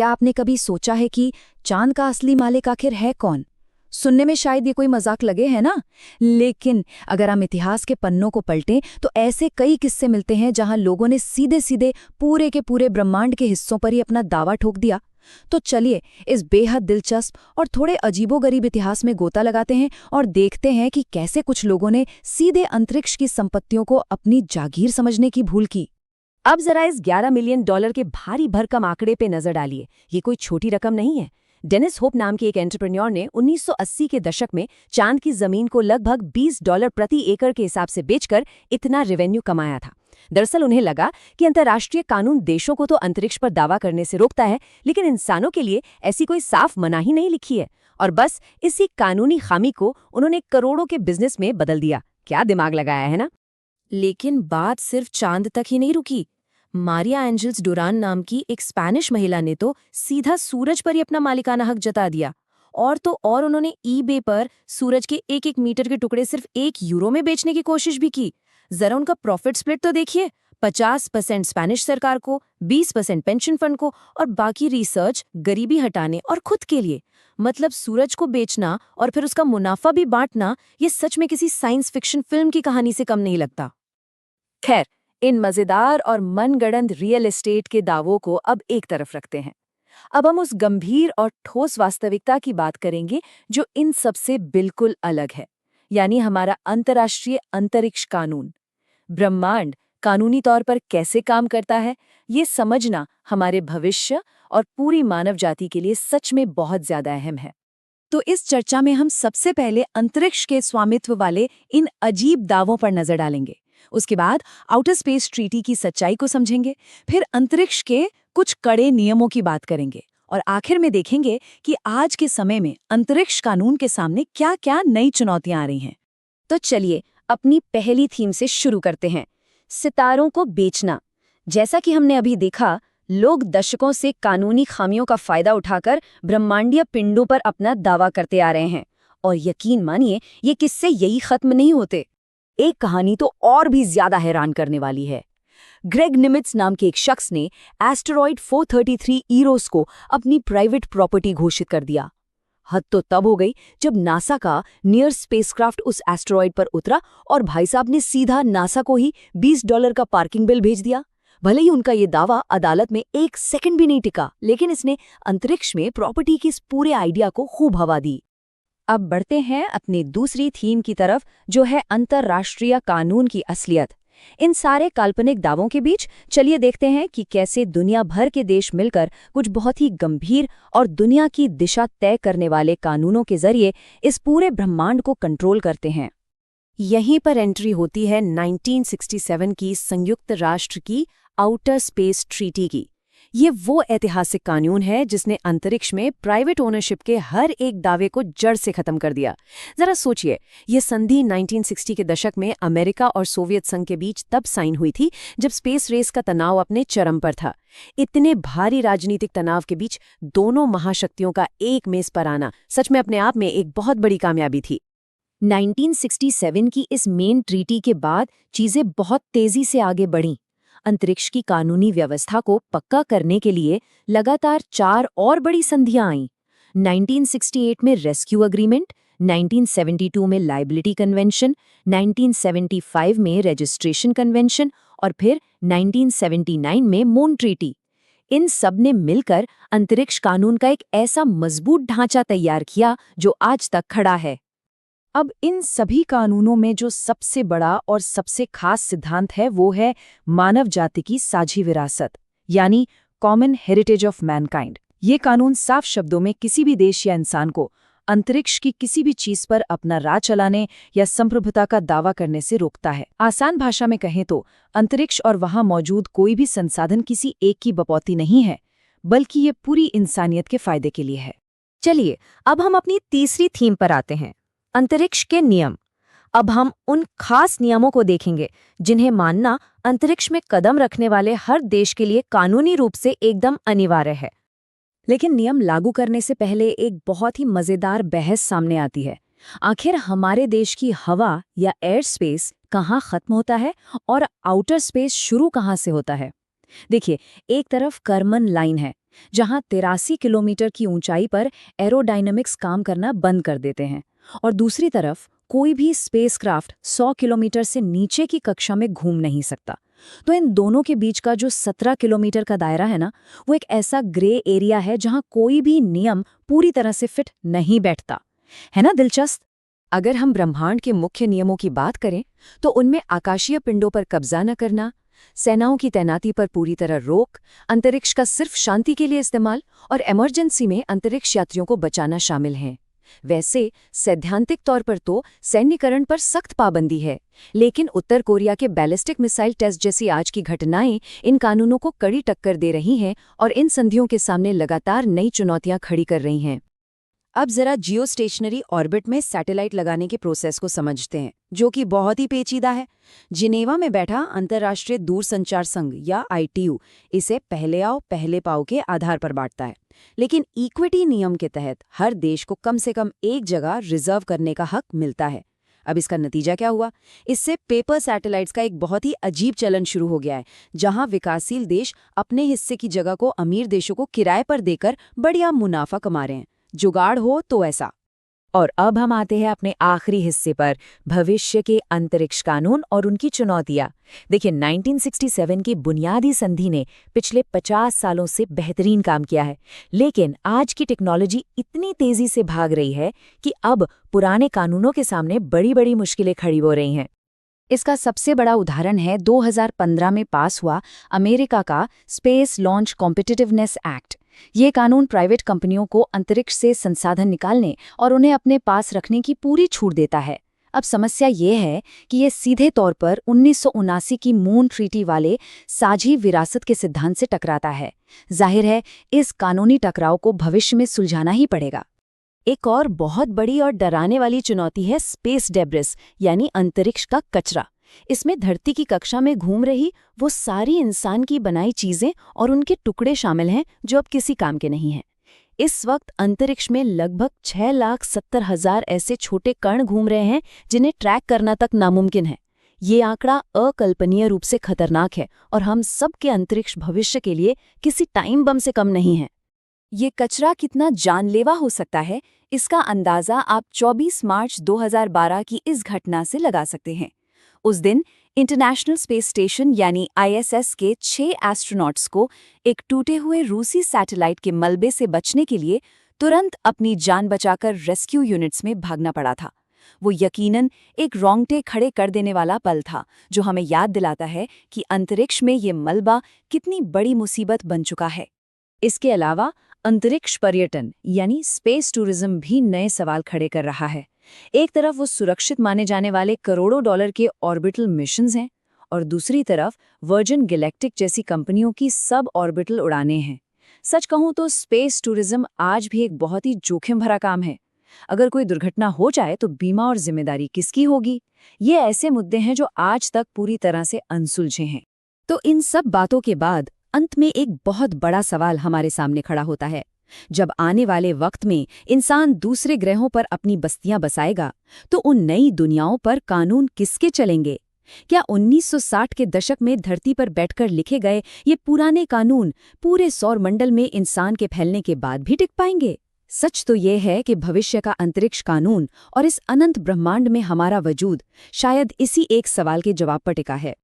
क्या आपने कभी सोचा है कि चांद का असली मालिक आखिर है कौन? सुनने में शायद ये कोई मजाक लगे, है ना? लेकिन अगर हम इतिहास के पन्नों को पलटें तो ऐसे कई किस्से मिलते हैं जहां लोगों ने सीधे सीधे पूरे के पूरे ब्रह्मांड के हिस्सों पर ही अपना दावा ठोक दिया। तो चलिए इस बेहद दिलचस्प और थोड़े अजीबोगरीब इतिहास में गोता लगाते हैं और देखते हैं कि कैसे कुछ लोगों ने सीधे अंतरिक्ष की संपत्तियों को अपनी जागीर समझने की भूल की। अब जरा इस $11 मिलियन के भारी भरकम आंकड़े पे नजर डालिए। ये कोई छोटी रकम नहीं है। डेनिस होप नाम के एक एंटरप्रेन्योर ने 1980 के दशक में चांद की जमीन को लगभग $20 प्रति एकड़ के हिसाब से बेचकर इतना रेवेन्यू कमाया था। दरअसल उन्हें लगा कि अंतर्राष्ट्रीय कानून देशों को तो अंतरिक्ष पर दावा करने से रोकता है, लेकिन इंसानों के लिए ऐसी कोई साफ मनाही नहीं लिखी है। और बस इसी कानूनी खामी को उन्होंने करोड़ों के बिजनेस में बदल दिया। क्या दिमाग लगाया है ना? लेकिन बात सिर्फ चांद तक ही नहीं रुकी। मारिया एंजल्स डुरान नाम की एक स्पेनिश महिला ने तो सीधा सूरज पर ही अपना मालिकाना हक जता दिया। और तो और उन्होंने ईबे पर सूरज के 1-1 मीटर के टुकड़े सिर्फ €1 में बेचने की कोशिश भी की। जरा उनका प्रॉफिट स्प्लिट तो देखिए, 50% स्पेनिश सरकार को, 20% पेंशन फंड को और बाकी रिसर्च, गरीबी हटाने और खुद के लिए। मतलब सूरज को बेचना और फिर उसका मुनाफा भी बांटना, ये सच में किसी साइंस फिक्शन फिल्म की कहानी से कम नहीं लगता। खैर, इन मजेदार और मनगढ़ंत रियल एस्टेट के दावों को अब एक तरफ रखते हैं। अब हम उस गंभीर और ठोस वास्तविकता की बात करेंगे जो इन सब से बिल्कुल अलग है, यानी हमारा अंतर्राष्ट्रीय अंतरिक्ष कानून। ब्रह्मांड कानूनी तौर पर कैसे काम करता है, ये समझना हमारे भविष्य और पूरी मानव जाति के लिए सच में बहुत ज्यादा अहम है। तो इस चर्चा में हम सबसे पहले अंतरिक्ष के स्वामित्व वाले इन अजीब दावों पर नजर डालेंगे। उसके बाद आउटर स्पेस ट्रीटी की सच्चाई को समझेंगे, फिर अंतरिक्ष के कुछ कड़े नियमों की बात करेंगे और आखिर में देखेंगे कि आज के समय में अंतरिक्ष कानून के सामने क्या-क्या नई चुनौतियां आ रही हैं। तो चलिए अपनी पहली थीम से शुरू करते हैं, सितारों को बेचना। जैसा कि हमने अभी देखा, लोग दशकों से कानूनी खामियों का फायदा उठाकर ब्रह्मांडीय पिंडों पर अपना दावा करते आ रहे हैं। और यकीन मानिए, ये किस्से यही खत्म नहीं होते। एक कहानी तो और भी ज्यादा हैरान करने वाली है। ग्रेग निमित्ज नाम के एक शख्स ने एस्टेरॉयड 433 ईरोस को अपनी प्राइवेट प्रॉपर्टी घोषित कर दिया। हद तो तब हो गई जब नासा का नियर स्पेसक्राफ्ट उस एस्टेरॉयड पर उतरा और भाई साहब ने सीधा नासा को ही $20 का पार्किंग बिल भेज दिया। भले ही उनका ये दावा अदालत में 1 सेकंड भी नहीं टिका, लेकिन इसने अंतरिक्ष में प्रॉपर्टी की इस पूरे आइडिया को खूब हवा दी। अब बढ़ते हैं अपनी दूसरी थीम की तरफ, जो है अंतर्राष्ट्रीय कानून की असलियत। इन सारे काल्पनिक दावों के बीच चलिए देखते हैं कि कैसे दुनिया भर के देश मिलकर कुछ बहुत ही गंभीर और दुनिया की दिशा तय करने वाले कानूनों के जरिए इस पूरे ब्रह्मांड को कंट्रोल करते हैं। यहीं पर एंट्री होती है 1967 की संयुक्त राष्ट्र की आउटर स्पेस ट्रीटी की। ये वो ऐतिहासिक कानून है जिसने अंतरिक्ष में प्राइवेट ओनरशिप के हर एक दावे को जड़ से खत्म कर दिया। जरा सोचिए, ये संधि 1960 के दशक में अमेरिका और सोवियत संघ के बीच तब साइन हुई थी जब स्पेस रेस का तनाव अपने चरम पर था। इतने भारी राजनीतिक तनाव के बीच दोनों महाशक्तियों का एक मेज पर आना सच में अपने आप में एक बहुत बड़ी कामयाबी थी। 1967 की इस मेन ट्रीटी के बाद चीजें बहुत तेजी से आगे बढ़ीं। अंतरिक्ष की कानूनी व्यवस्था को पक्का करने के लिए लगातार 4 और बड़ी संधियां आईं। 1968 में रेस्क्यू अग्रीमेंट, 1972 में लायबिलिटी कन्वेंशन, 1975 में रजिस्ट्रेशन कन्वेंशन और फिर 1979 में मून ट्रीटी। इन सब ने मिलकर अंतरिक्ष कानून का एक ऐसा मजबूत ढांचा तैयार किया जो आज तक खड़ा है। अब इन सभी कानूनों में जो सबसे बड़ा और सबसे खास सिद्धांत है वो है मानव जाति की साझी विरासत, यानी कॉमन हेरिटेज ऑफ मैनकाइंड। ये कानून साफ शब्दों में किसी भी देश या इंसान को अंतरिक्ष की किसी भी चीज पर अपना राज चलाने या संप्रभुता का दावा करने से रोकता है। आसान भाषा में कहें तो अंतरिक्ष और वहां मौजूद कोई भी संसाधन किसी एक की बपौती नहीं है, बल्कि ये पूरी इंसानियत के फायदे के लिए है। चलिए अब हम अपनी तीसरी थीम पर आते हैं, अंतरिक्ष के नियम। अब हम उन खास नियमों को देखेंगे जिन्हें मानना अंतरिक्ष में कदम रखने वाले हर देश के लिए कानूनी रूप से एकदम अनिवार्य है। लेकिन नियम लागू करने से पहले एक बहुत ही मजेदार बहस सामने आती है। आखिर हमारे देश की हवा या एयर स्पेस कहाँ खत्म होता है और आउटर स्पेस शुरू कहाँ से होता है? देखिए, एक तरफ कर्मन लाइन है, जहां 83 किलोमीटर की ऊंचाई पर एरोडायनामिक्स काम करना बंद कर देते हैं, और दूसरी तरफ कोई भी स्पेसक्राफ्ट 100 किलोमीटर से नीचे की कक्षा में घूम नहीं सकता। तो इन दोनों के बीच का जो 17 किलोमीटर का दायरा है ना, वो एक ऐसा ग्रे एरिया है जहां कोई भी नियम पूरी तरह से फिट नहीं बैठता। है ना दिलचस्प? अगर हम ब्रह्मांड के मुख्य नियमों की बात करें तो उनमें आकाशीय पिंडों पर कब्जा न करना, सेनाओं की तैनाती पर पूरी तरह रोक, अंतरिक्ष का सिर्फ शांति के लिए इस्तेमाल और इमरजेंसी में अंतरिक्ष यात्रियों को बचाना शामिल हैं। वैसे सैद्धांतिक तौर पर तो सैन्यकरण पर सख्त पाबंदी है, लेकिन उत्तर कोरिया के बैलिस्टिक मिसाइल टेस्ट जैसी आज की घटनाएं इन कानूनों को कड़ी टक्कर दे रही हैं और इन संधियों के सामने लगातार नई चुनौतियां खड़ी कर रही हैं। अब जरा जियो स्टेशनरी ऑर्बिट में सैटेलाइट लगाने के प्रोसेस को समझते हैं, जो कि बहुत ही पेचीदा है। जिनेवा में बैठा अंतर्राष्ट्रीय दूरसंचार संघ या ITU इसे पहले आओ पहले पाओ के आधार पर बांटता है, लेकिन इक्विटी नियम के तहत हर देश को कम से कम एक जगह रिजर्व करने का हक मिलता है। अब इसका नतीजा क्या हुआ? इससे पेपर सैटेलाइट्स का एक बहुत ही अजीब चलन शुरू हो गया है, जहां विकासशील देश अपने हिस्से की जगह को अमीर देशों को किराए पर देकर बढ़िया मुनाफा कमा रहे हैं। जुगाड़ हो तो ऐसा। और अब हम आते हैं अपने आखिरी हिस्से पर, भविष्य के अंतरिक्ष कानून और उनकी चुनौतियां। देखिए, 1967 की बुनियादी संधि ने पिछले 50 सालों से बेहतरीन काम किया है, लेकिन आज की टेक्नोलॉजी इतनी तेजी से भाग रही है कि अब पुराने कानूनों के सामने बड़ी बड़ी मुश्किलें खड़ी हो रही हैं। इसका सबसे बड़ा उदाहरण है 2015 में पास हुआ अमेरिका का स्पेस लॉन्च कॉम्पिटिटिवनेस एक्ट। ये कानून प्राइवेट कंपनियों को अंतरिक्ष से संसाधन निकालने और उन्हें अपने पास रखने की पूरी छूट देता है। अब समस्या ये है कि ये सीधे तौर पर 1979 की मून ट्रीटी वाले साझी विरासत के सिद्धांत से टकराता है। जाहिर है, इस कानूनी टकराव को भविष्य में सुलझाना ही पड़ेगा। एक और बहुत बड़ी और डराने वाली चुनौती है स्पेस डेब्रिस, यानी अंतरिक्ष का कचरा। इसमें धरती की कक्षा में घूम रही वो सारी इंसान की बनाई चीजें और उनके टुकड़े शामिल हैं जो अब किसी काम के नहीं हैं। इस वक्त अंतरिक्ष में लगभग 6,70,000 ऐसे छोटे कण घूम रहे हैं जिन्हें ट्रैक करना तक नामुमकिन है। ये आंकड़ा अकल्पनीय रूप से खतरनाक है और हम सब के अंतरिक्ष भविष्य के लिए किसी टाइम बम से कम नहीं है। ये कचरा कितना जानलेवा हो सकता है, इसका अंदाजा आप 24 मार्च 2012 की इस घटना से लगा सकते हैं। उस दिन इंटरनेशनल स्पेस स्टेशन यानी ISS के 6 एस्ट्रोनॉट्स को एक टूटे हुए रूसी सैटेलाइट के मलबे से बचने के लिए तुरंत अपनी जान बचाकर रेस्क्यू यूनिट्स में भागना पड़ा था। वो यकीनन एक रोंगटे खड़े कर देने वाला पल था, जो हमें याद दिलाता है कि अंतरिक्ष में ये मलबा कितनी बड़ी मुसीबत बन चुका है। इसके अलावा अंतरिक्ष पर्यटन यानी स्पेस टूरिज्म भी नए सवाल खड़े कर रहा है। एक तरफ वो सुरक्षित माने जाने वाले करोड़ों डॉलर के ऑर्बिटल मिशंस हैं और दूसरी तरफ वर्जिन गैलेक्टिक जैसी कंपनियों की सब ऑर्बिटल उड़ानें हैं। सच कहूं तो स्पेस टूरिज्म आज भी एक बहुत ही जोखिम भरा काम है। अगर कोई दुर्घटना हो जाए तो बीमा और जिम्मेदारी किसकी होगी? ये ऐसे मुद्दे हैं जो आज तक पूरी तरह से अनसुलझे हैं। तो इन सब बातों के बाद अंत में एक बहुत बड़ा सवाल हमारे सामने खड़ा होता है। जब आने वाले वक्त में इंसान दूसरे ग्रहों पर अपनी बस्तियां बसाएगा, तो उन नई दुनियाओं पर कानून किसके चलेंगे? क्या 1960 के दशक में धरती पर बैठकर लिखे गए ये पुराने कानून पूरे सौरमंडल में इंसान के फैलने के बाद भी टिक पाएंगे? सच तो ये है कि भविष्य का अंतरिक्ष कानून और इस अनंत ब्रह्मांड में हमारा वजूद शायद इसी एक सवाल के जवाब पर टिका है।